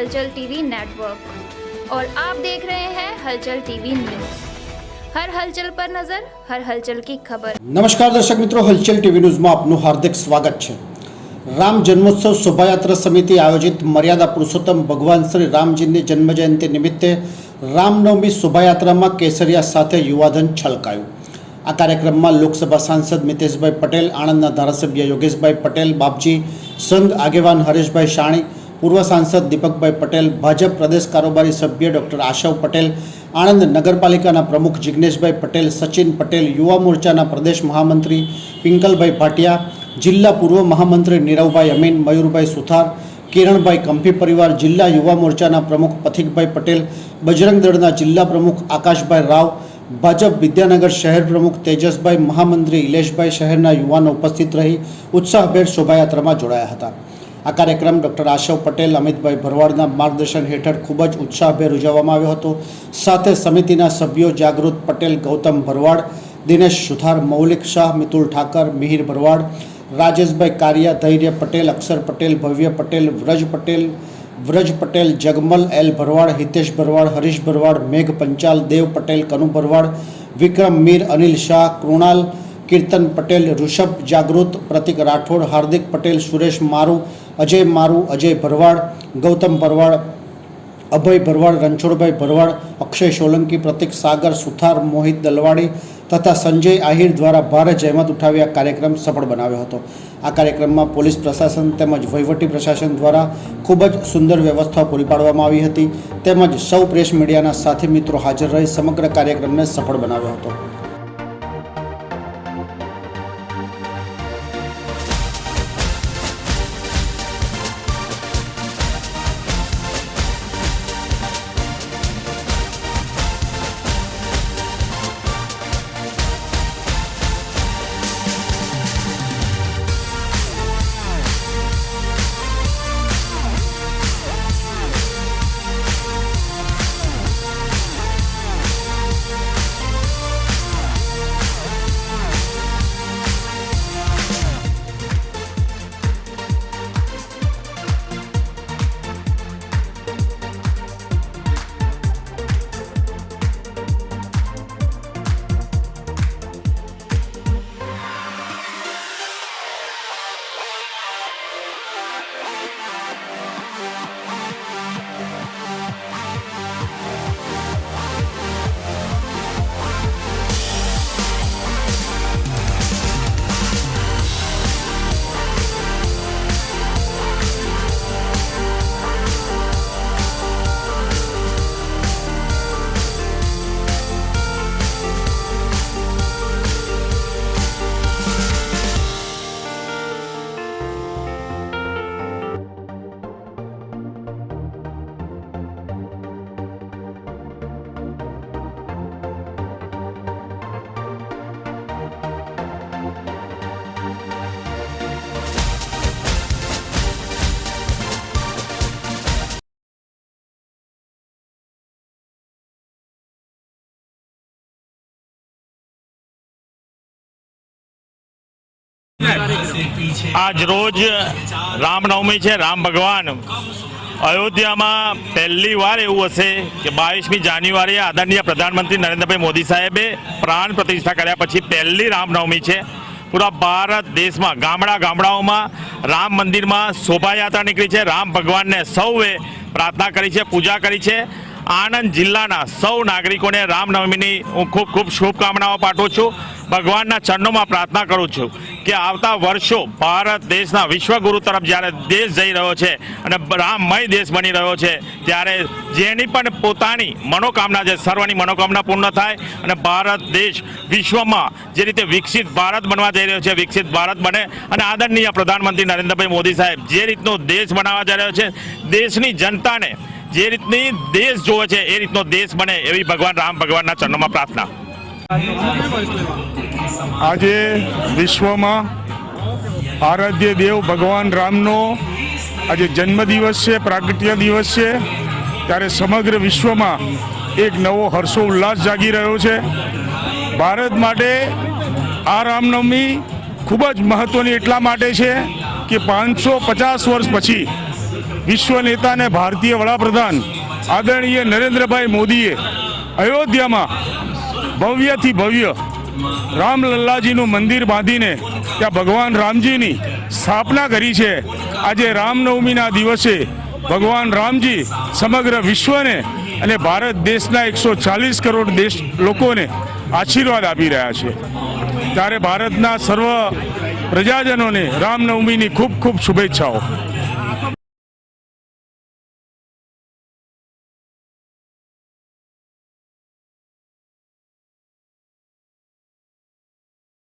हलचल TV network और आप देख रहे हैं हलचल टीवी न्यूज़। हर हलचल पर नजर, हर हलचल की खबर। नमस्कार दर्शक मित्रों, हलचल टीवी न्यूज़ में आपનું હાર્દિક સ્વાગત છે। રામ જન્મોત્સવ શોભાયાત્રા સમિતિ આયોજિત મર્યાદા પુરુષોત્તમ ભગવાન શ્રી રામજીની જન્મજયંતિ નિમિત્તે રામનવમી શોભાયાત્રામાં કેસરિયા સાથે યુવાધન છલકાયું। આ કાર્યક્રમમાં લોકસભા સાંસદ મિતેશભાઈ પટેલ, આણંદના ધારાસભ્ય યોગેશભાઈ પટેલ, બાપજી સંઘ આગેવાન હરેશભાઈ શાણી, પૂર્વ સાંસદ દીપકભાઈ પટેલ, ભાજપ પ્રદેશ કારોબારી સભ્ય ડૉક્ટર આશવ પટેલ, આણંદ નગરપાલિકાના પ્રમુખ જિગ્નેશભાઈ પટેલ, સચિન પટેલ, યુવા મોરચાના પ્રદેશ મહામંત્રી પિંકલભાઈ ભાટિયા, જિલ્લા પૂર્વ મહામંત્રી નીરવભાઈ અમીન, મયુરભાઈ સુથાર, કિરણભાઈ કંભી પરિવાર, જિલ્લા યુવા મોરચાના પ્રમુખ પથિકભાઈ પટેલ, બજરંગ દળના જિલ્લા પ્રમુખ આકાશભાઈ રાવ, ભાજપ વિદ્યાનગર શહેર પ્રમુખ તેજસભાઈ, મહામંત્રી ઇલેશભાઈ સહિતના યુવાનો ઉપસ્થિત રહી ઉત્સાહભેર શોભાયાત્રામાં જોડાયા હતા। આ કાર્યક્રમ ડૉક્ટર આશવ પટેલ, અમિતભાઈ ભરવાડના માર્ગદર્શન હેઠળ ખૂબ જ ઉત્સાહભેર ઉજવવામાં આવ્યો હતો। સાથે સમિતિના સભ્યો જાગૃત પટેલ, ગૌતમ ભરવાડ, દિનેશ સુથાર, મૌલિક શાહ, મિતુલ ઠાકર, મિહિર ભરવાડ, રાજેશભાઈ કારિયા, ધૈર્ય પટેલ, અક્ષર પટેલ, ભવ્ય પટેલ, વ્રજ પટેલ, જગમલ એલ ભરવાડ, હિતેશ ભરવાડ, હરીશ ભરવાડ, મેઘ પંચાલ, દેવ પટેલ, કનુ ભરવાડ, વિક્રમ મીર, અનિલ શાહ, કૃણાલ, કીર્તન પટેલ, ઋષભ જાગૃત, પ્રતિક રાઠોડ, હાર્દિક પટેલ, સુરેશ મારુ, અજય ભરવાડ, ગૌતમ ભરવાડ, અભય ભરવાડ, રણછોડભાઈ ભરવાડ, અક્ષય સોલંકી, પ્રતિક સાગર, સુથાર, મોહિત દલવાડી તથા સંજય આહિર દ્વારા ભારે જહેમત ઉઠાવી આ કાર્યક્રમ સફળ બનાવ્યો હતો। આ કાર્યક્રમમાં પોલીસ પ્રશાસન તેમજ વહીવટી પ્રશાસન દ્વારા ખૂબ જ સુંદર વ્યવસ્થા પૂરી પાડવામાં આવી હતી તેમજ સૌ પ્રેસ મીડિયાના સાથી મિત્રો હાજર રહી સમગ્ર કાર્યક્રમને સફળ બનાવ્યો હતો। आज रोज रामनवमी है। राम भगवान अयोध्या में पहली बार एवं हे कि 22मी जान्युआरी आदरणीय प्रधानमंत्री नरेंद्र भाई मोदी साहेबे प्राण प्रतिष्ठा कर्या पछी पहली रामनवमी है। पूरा भारत देश में गामडाओं में राम मंदिर में शोभायात्रा निकली है। राम भगवान ने सौए प्रार्थना करी है, पूजा करी है। आनंद जिल्लाना सौ नागरिकों ने रामनवमी हूँ खूब खूब शुभकामनाओं पाठवुं छुं। भगवान चरणों में प्रार्थना करूँ छुं कि आवता वर्षों भारत देशना विश्वगुरु तरफ ज्यारे देश जई रह्यो छे अने राममय देश बनी रह्यो छे त्यारे जेनी पण पोतानी मनोकामना छे सर्वनी मनोकामना पूर्ण थाय अने भारत देश विश्व में जे रीते विकसित भारत बनवा जई रह्यो छे विकसित भारत बने अने आदरणीय प्रधानमंत्री नरेंद्रभाई मोदी साहेब जे रीतनो देश बनावा जई रह्यो छे देशनी जनताने जे रीतनी देश जोवे छे ए रीतनो देश बने एवी भगवान राम भगवानना चरणों में प्रार्थना। आज विश्व में आराध्य देव भगवान रामनो आज जन्मदिवस है, प्रागट्य दिवस है, त्यारे समग्र विश्व में एक नवो हर्षोल्लास जागी रह्यो छे। भारत माटे आ रामनवमी खूब ज महत्वनी एटला माटे छे कि 550 वर्ष पछी વિશ્વ નેતા અને ભારતીય વડાપ્રધાન આદરણીય નરેન્દ્રભાઈ મોદીએ અયોધ્યામાં ભવ્યથી ભવ્ય રામલલ્લાજીનું મંદિર બાંધીને ત્યાં ભગવાન રામજીની સ્થાપના કરી છે. આજે રામનવમીના દિવસે ભગવાન રામજી સમગ્ર વિશ્વને અને ભારત દેશના 140 કરોડ દેશ લોકોને આશીર્વાદ આપી રહ્યા છે. ત્યારે ભારતના સર્વ પ્રજાજનોને રામનવમીની ખૂબ ખૂબ શુભેચ્છાઓ.